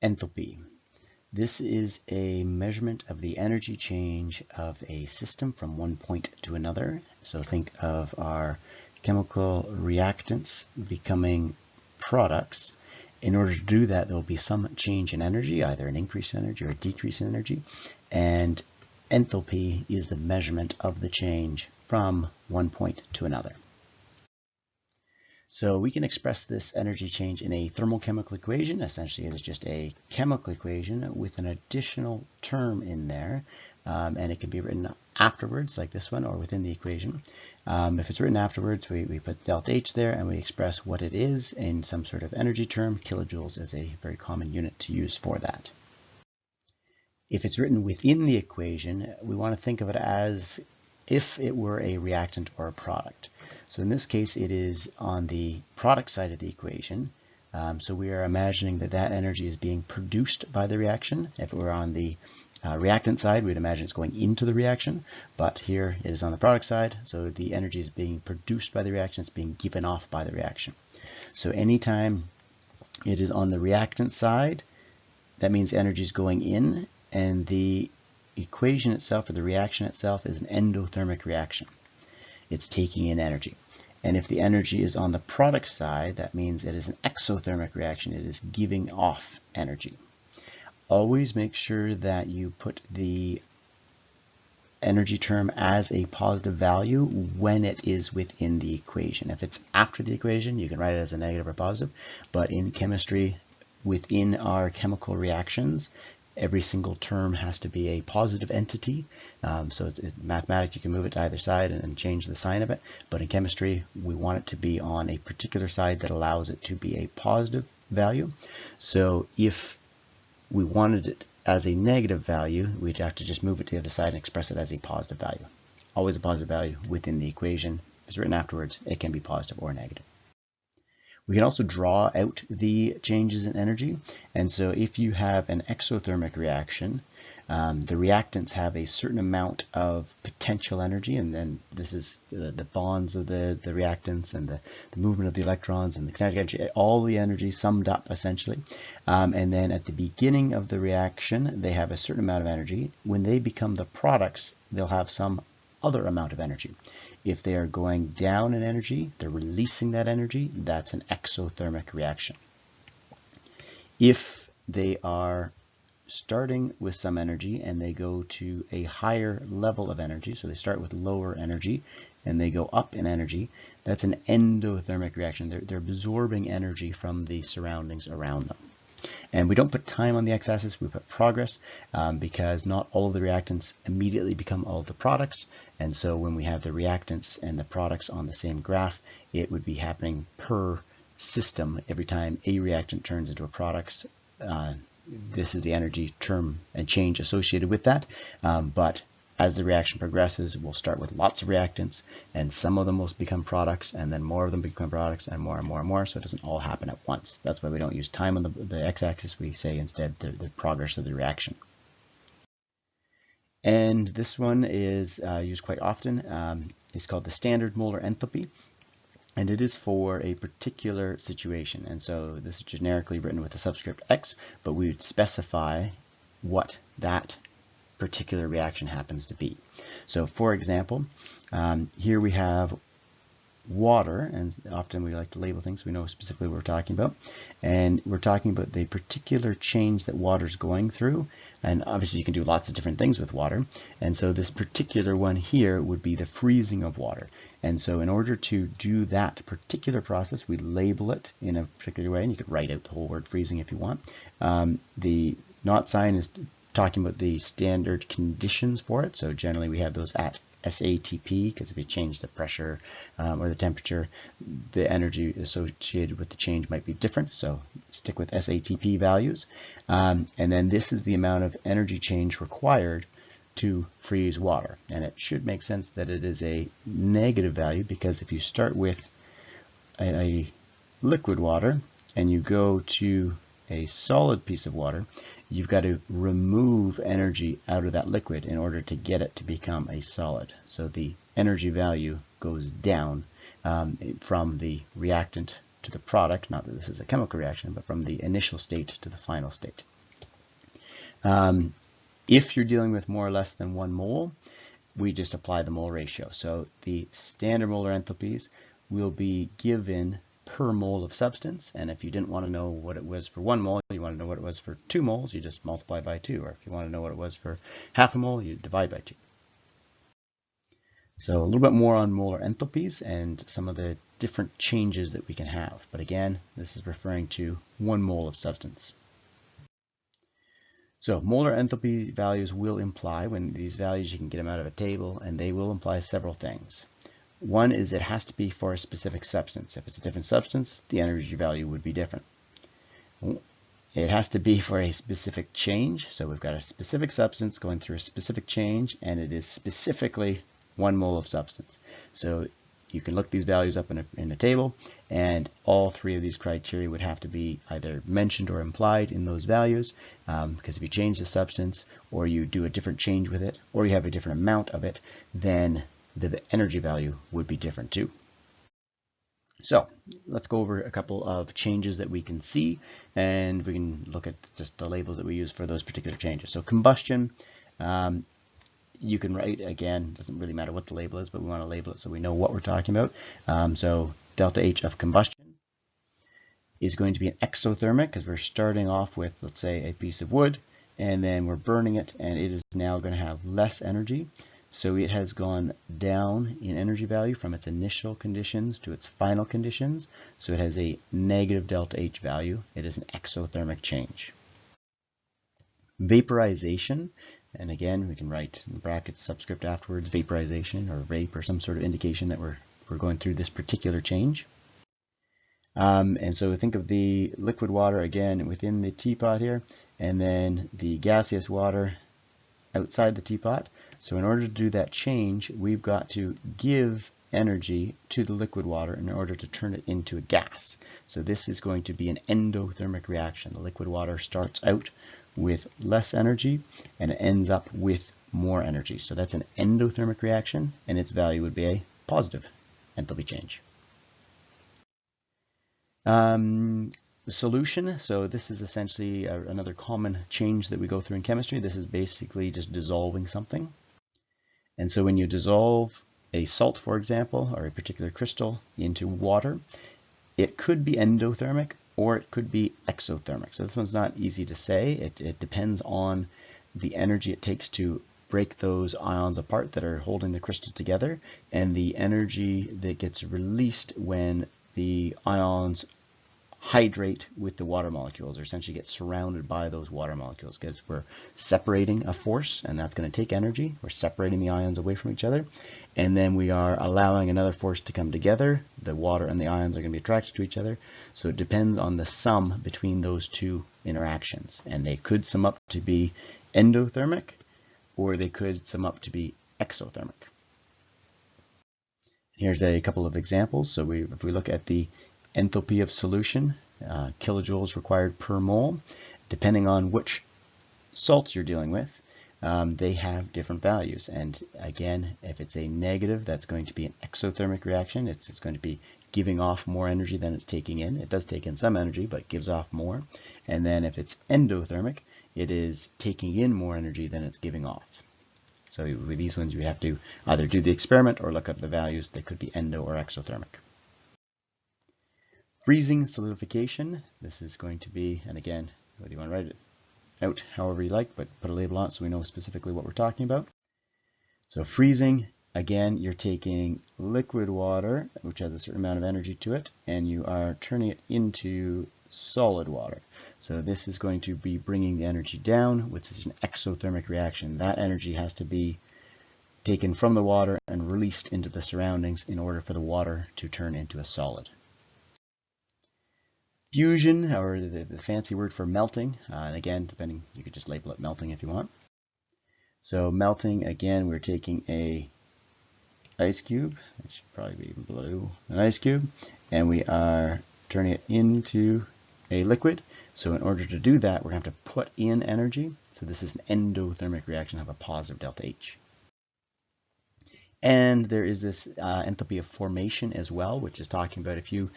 Enthalpy. This is a measurement of the energy change of a system from one point to another. So think of our chemical reactants becoming products. In order to do that, there will be some change in energy, either an increase in energy or a decrease in energy. And enthalpy is the measurement of the change from one point to another. So we can express this energy change in a thermochemical equation. Essentially, it is just a chemical equation with an additional term in there, and it can be written afterwards, like this one, or within the equation. If it's written afterwards, we put delta H there, and we express what it is in some sort of energy term. Kilojoules is a very common unit to use for that. If it's written within the equation, we want to think of it as if it were a reactant or a product. So in this case, it is on the product side of the equation. So we are imagining that that energy is being produced by the reaction. If it were on the reactant side, we'd imagine it's going into the reaction. But here it is on the product side. So the energy is being produced by the reaction. It's being given off by the reaction. So anytime it is on the reactant side, that means energy is going in, and the equation itself, or the reaction itself, is an endothermic reaction. It's taking in energy. And if the energy is on the product side, that means it is an exothermic reaction. It is giving off energy. Always make sure that you put the energy term as a positive value when it is within the equation. If it's after the equation, you can write it as a negative or positive. But in chemistry, within our chemical reactions, every single term has to be a positive entity. So it's mathematics, you can move it to either side and change the sign of it. But in chemistry, we want it to be on a particular side that allows it to be a positive value. So if we wanted it as a negative value, we'd have to just move it to the other side and express it as a positive value. Always a positive value within the equation. If it's written afterwards, it can be positive or negative. We can also draw out the changes in energy. And so if you have an exothermic reaction, the reactants have a certain amount of potential energy, and then this is the bonds of the reactants and the movement of the electrons and the kinetic energy, all the energy summed up essentially. And then at the beginning of the reaction, they have a certain amount of energy. When they become the products, they'll have some other amount of energy. If they are going down in energy, they're releasing that energy. That's an exothermic reaction. If they are starting with some energy and they go to a higher level of energy, so they start with lower energy and they go up in energy, that's an endothermic reaction. They're absorbing energy from the surroundings around them. And we don't put time on the x-axis, we put progress, because not all of the reactants immediately become all of the products. And so when we have the reactants and the products on the same graph, it would be happening per system. Every time a reactant turns into a product, this is the energy term and change associated with that. But as the reaction progresses, we'll start with lots of reactants, and some of them will become products, and then more of them become products, and more and more and more, so it doesn't all happen at once. That's why we don't use time on the x-axis. We say instead the progress of the reaction. And this one is used quite often. It's called the standard molar enthalpy, and it is for a particular situation. And so this is generically written with the subscript x, but we would specify what that particular reaction happens to be. So for example, here we have water, and often we like to label things so we know specifically what we're talking about. And we're talking about the particular change that water is going through. And obviously you can do lots of different things with water. And so this particular one here would be the freezing of water. And so in order to do that particular process, we label it in a particular way, and you could write out the whole word freezing if you want. The not sign is talking about the standard conditions for it. So generally we have those at SATP, because if you change the pressure or the temperature, the energy associated with the change might be different. So stick with SATP values. And then this is the amount of energy change required to freeze water. And it should make sense that it is a negative value, because if you start with a liquid water and you go to a solid piece of water, you've got to remove energy out of that liquid in order to get it to become a solid. So the energy value goes down from the reactant to the product, not that this is a chemical reaction, but from the initial state to the final state. If you're dealing with more or less than 1 mole, we just apply the mole ratio. So the standard molar enthalpies will be given per mole of substance, and if you didn't want to know what it was for 1 mole, you want to know what it was for 2 moles, you just multiply by 2, or if you want to know what it was for half a mole, you divide by 2. So a little bit more on molar enthalpies and some of the different changes that we can have. But again, this is referring to 1 mole of substance. So molar enthalpy values will imply, when these values, you can get them out of a table, and they will imply several things. One is it has to be for a specific substance. If it's a different substance, the energy value would be different. It has to be for a specific change. So we've got a specific substance going through a specific change, and it is specifically 1 mole of substance. So you can look these values up in a table, and all 3 of these criteria would have to be either mentioned or implied in those values, because if you change the substance, or you do a different change with it, or you have a different amount of it, then the energy value would be different too. So let's go over a couple of changes that we can see, and we can look at just the labels that we use for those particular changes. So combustion, you can write, again, doesn't really matter what the label is, but we want to label it so we know what we're talking about. So delta H of combustion is going to be an exothermic, because we're starting off with, let's say, a piece of wood, and then we're burning it, and it is now going to have less energy. So it has gone down in energy value from its initial conditions to its final conditions. So it has a negative delta H value. It is an exothermic change. Vaporization, and again, we can write in brackets subscript afterwards, vaporization or vape, or some sort of indication that we're going through this particular change. And so think of the liquid water again within the teapot here, and then the gaseous water outside the teapot. So in order to do that change, we've got to give energy to the liquid water in order to turn it into a gas. So this is going to be an endothermic reaction. The liquid water starts out with less energy, and it ends up with more energy. So that's an endothermic reaction, and its value would be a positive enthalpy change. Solution, so this is essentially another common change that we go through in chemistry. This is basically just dissolving something. And so when you dissolve a salt, for example, or a particular crystal into water, it could be endothermic or it could be exothermic. So this one's not easy to say. It depends on the energy it takes to break those ions apart that are holding the crystal together, and the energy that gets released when the ions hydrate with the water molecules, or essentially get surrounded by those water molecules, because we're separating a force, and that's going to take energy. We're separating the ions away from each other, and then we are allowing another force to come together. The water and the ions are going to be attracted to each other. So it depends on the sum between those two interactions, and they could sum up to be endothermic, or they could sum up to be exothermic. Here's a couple of examples. So if we look at the enthalpy of solution, kilojoules required per mole, depending on which salts you're dealing with, they have different values. And again, if it's a negative, that's going to be an exothermic reaction. It's going to be giving off more energy than it's taking in. It does take in some energy, but it gives off more. And then if it's endothermic, it is taking in more energy than it's giving off. So with these ones, you have to either do the experiment or look up the values. They could be endo or exothermic. Freezing solidification, this is going to be, and again, whether you want to write it out however you like, but put a label on it so we know specifically what we're talking about. So freezing, again, you're taking liquid water, which has a certain amount of energy to it, and you are turning it into solid water. So this is going to be bringing the energy down, which is an exothermic reaction. That energy has to be taken from the water and released into the surroundings in order for the water to turn into a solid. Fusion, or the fancy word for melting, and again, depending, you could just label it melting if you want. So melting, again, we're taking a ice cube, it should probably be blue, an ice cube, and we are turning it into a liquid. So in order to do that, we're going to have to put in energy. So this is an endothermic reaction, have a positive delta H. And there is this enthalpy of formation as well, which is talking about if you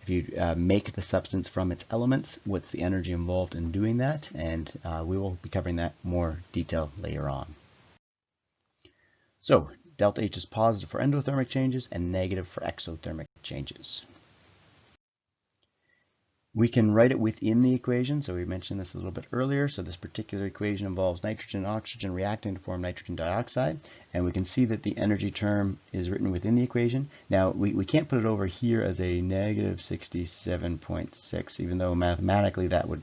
If you make the substance from its elements, what's the energy involved in doing that? And we will be covering that more detail later on. So delta H is positive for endothermic changes and negative for exothermic changes. We can write it within the equation. So we mentioned this a little bit earlier. So this particular equation involves nitrogen and oxygen reacting to form nitrogen dioxide. And we can see that the energy term is written within the equation. Now, we can't put it over here as a negative 67.6, even though mathematically that would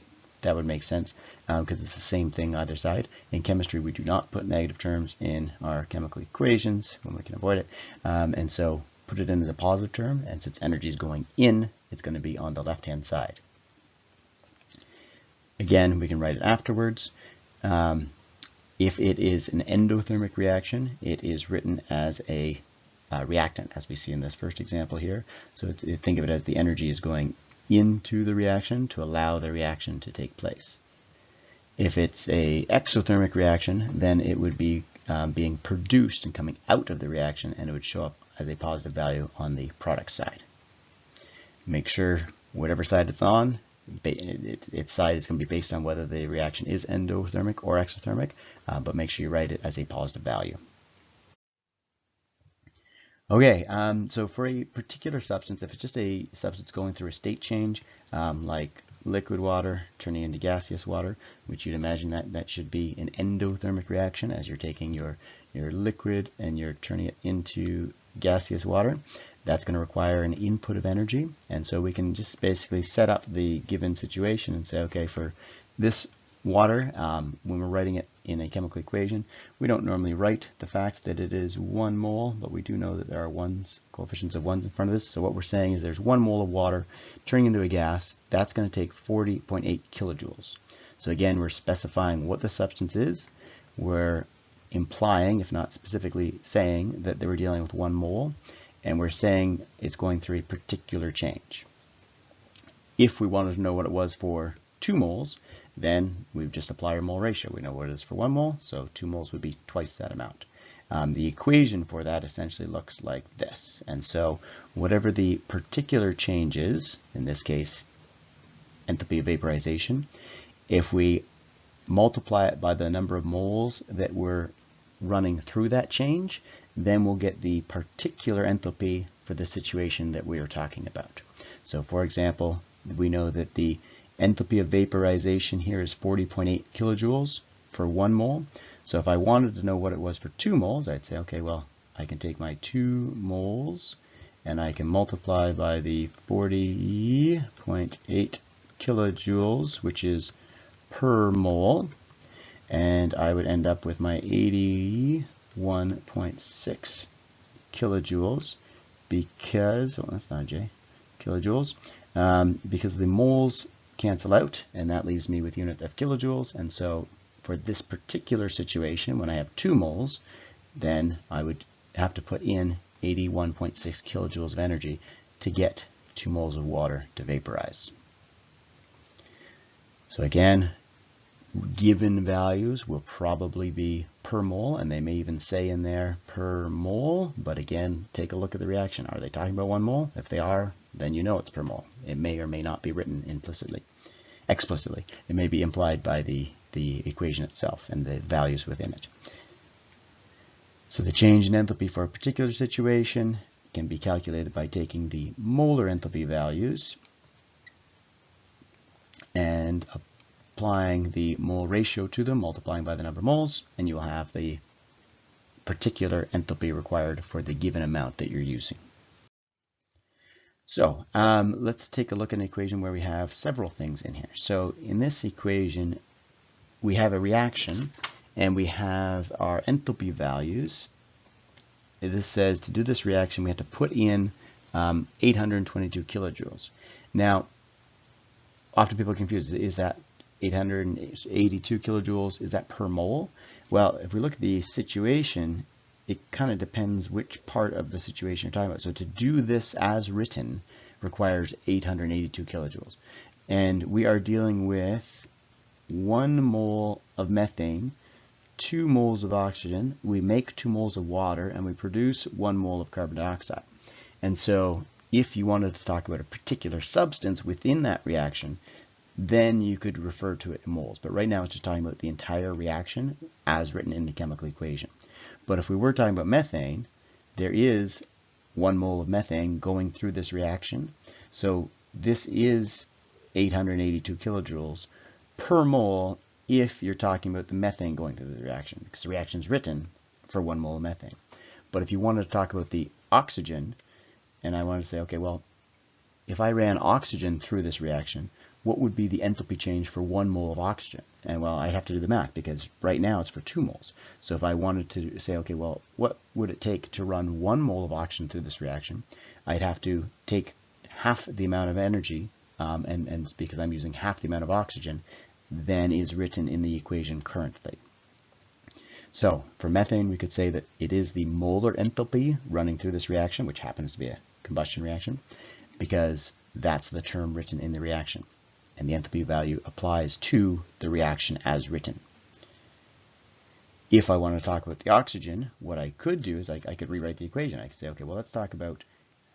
make sense because it's the same thing either side. In chemistry, we do not put negative terms in our chemical equations when we can avoid it. And so put it in as a positive term, and since energy is going in, it's going to be on the left-hand side. Again, we can write it afterwards. If it is an endothermic reaction, it is written as a reactant, as we see in this first example here. So think of it as the energy is going into the reaction to allow the reaction to take place. If it's a exothermic reaction, then it would be being produced and coming out of the reaction, and it would show up as a positive value on the product side. Make sure whatever side it's on, its side is going to be based on whether the reaction is endothermic or exothermic, but make sure you write it as a positive value. Okay, so for a particular substance, if it's just a substance going through a state change, like liquid water turning into gaseous water, which you'd imagine that should be an endothermic reaction, as you're taking your liquid and you're turning it into gaseous water. That's going to require an input of energy, and so we can just basically set up the given situation and say, okay, for this water, when we're writing it in a chemical equation, we don't normally write the fact that it is 1 mole, but we do know that there are coefficients of ones in front of this. So what we're saying is there's 1 mole of water turning into a gas. That's going to take 40.8 kilojoules. So again, we're specifying what the substance is. We're implying, if not specifically saying, that they were dealing with 1 mole, and we're saying it's going through a particular change. If we wanted to know what it was for 2 moles, then we would just apply our mole ratio. We know what it is for 1 mole, so 2 moles would be twice that amount. The equation for that essentially looks like this. And so whatever the particular change is, in this case, enthalpy of vaporization, if we multiply it by the number of moles that we're running through that change, then we'll get the particular enthalpy for the situation that we are talking about. So for example, we know that the enthalpy of vaporization here is 40.8 kilojoules for 1 mole. So if I wanted to know what it was for 2 moles, I'd say, okay, well, I can take my 2 moles and I can multiply by the 40.8 kilojoules, which is per mole, and I would end up with my 81.6 kilojoules because, oh, that's not a J, kilojoules, because the moles cancel out, and that leaves me with unit of kilojoules. And so for this particular situation, when I have 2 moles, then I would have to put in 81.6 kilojoules of energy to get 2 moles of water to vaporize. So again, given values will probably be per mole, and they may even say in there per mole, but again, take a look at the reaction. Are they talking about 1 mole? If they are, then you know it's per mole. It may or may not be written explicitly. It may be implied by the equation itself and the values within it. So the change in enthalpy for a particular situation can be calculated by taking the molar enthalpy values and applying the mole ratio to them, multiplying by the number of moles, and you'll have the particular enthalpy required for the given amount that you're using. So let's take a look at an equation where we have several things in here. So in this equation, we have a reaction and we have our enthalpy values. This says to do this reaction, we have to put in 822 kilojoules. Now, often people are confused. Is that 882 kilojoules? Is that per mole? Well, if we look at the situation, it kind of depends which part of the situation you're talking about. So to do this as written requires 882 kilojoules. And we are dealing with 1 mole of methane, 2 moles of oxygen, we make 2 moles of water, and we produce 1 mole of carbon dioxide. And so if you wanted to talk about a particular substance within that reaction, then you could refer to it in moles. But right now it's just talking about the entire reaction as written in the chemical equation. But if we were talking about methane, there is 1 mole of methane going through this reaction. So this is 882 kilojoules per mole if you're talking about the methane going through the reaction, because the reaction is written for 1 mole of methane. But if you wanted to talk about the oxygen, and I wanted to say, okay, well, if I ran oxygen through this reaction, what would be the enthalpy change for 1 mole of oxygen? And well, I'd have to do the math because right now it's for 2 moles. So if I wanted to say, okay, well, what would it take to run 1 mole of oxygen through this reaction? I'd have to take half the amount of energy, and because I'm using half the amount of oxygen than is written in the equation currently. So for methane, we could say that it is the molar enthalpy running through this reaction, which happens to be a combustion reaction, because that's the term written in the reaction. And the enthalpy value applies to the reaction as written. If I want to talk about the oxygen, what I could do is I could rewrite the equation. I could say, okay, well, let's talk about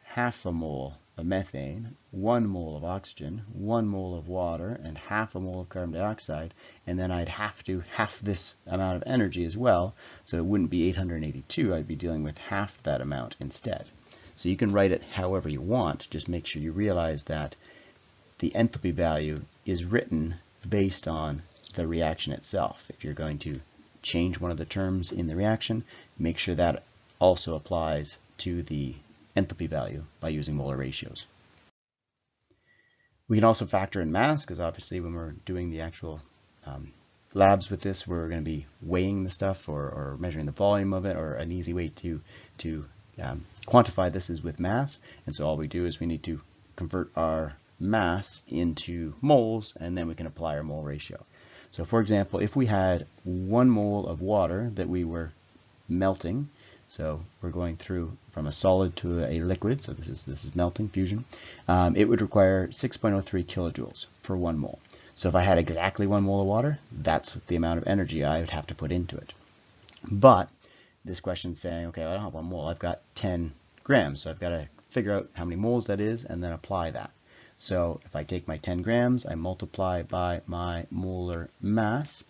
half a mole of methane, 1 mole of oxygen, 1 mole of water, and half a mole of carbon dioxide. And then I'd have to half this amount of energy as well. So it wouldn't be 882. I'd be dealing with half that amount instead. So you can write it however you want. Just make sure you realize that the enthalpy value is written based on the reaction itself. If you're going to change one of the terms in the reaction, make sure that also applies to the enthalpy value by using molar ratios. We can also factor in mass, because obviously when we're doing the actual labs with this, we're going to be weighing the stuff or measuring the volume of it, or an easy way to quantify this is with mass. And so all we do is we need to convert our mass into moles, and then we can apply our mole ratio. So for example, if we had 1 mole of water that we were melting, so we're going through from a solid to a liquid, so this is melting, fusion, it would require 6.03 kilojoules for 1 mole. So if I had exactly 1 mole of water, that's the amount of energy I would have to put into it. But this question is saying, okay, I don't have 1 mole, I've got 10 grams, so I've got to figure out how many moles that is and then apply that. So if I take my 10 grams, I multiply by my molar mass,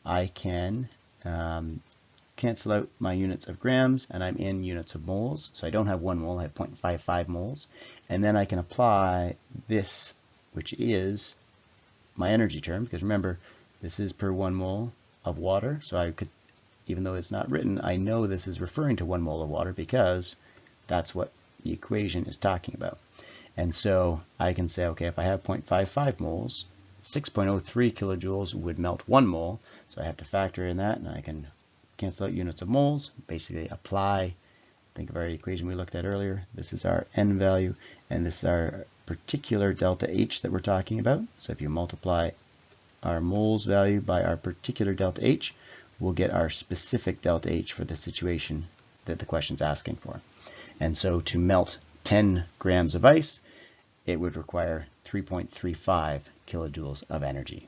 I can cancel out my units of grams, and I'm in units of moles. So I don't have 1 mole, I have 0.55 moles. And then I can apply this, which is my energy term, because remember, this is per 1 mole of water. So I could, even though it's not written, I know this is referring to 1 mole of water because that's what the equation is talking about. And so I can say, okay, if I have 0.55 moles, 6.03 kilojoules would melt 1 mole. So I have to factor in that, and I can cancel out units of moles, basically apply, think of our equation we looked at earlier. This is our N value, and this is our particular delta H that we're talking about. So if you multiply our moles value by our particular delta H, we'll get our specific delta H for the situation that the question's asking for. And so to melt 10 grams of ice, it would require 3.35 kilojoules of energy.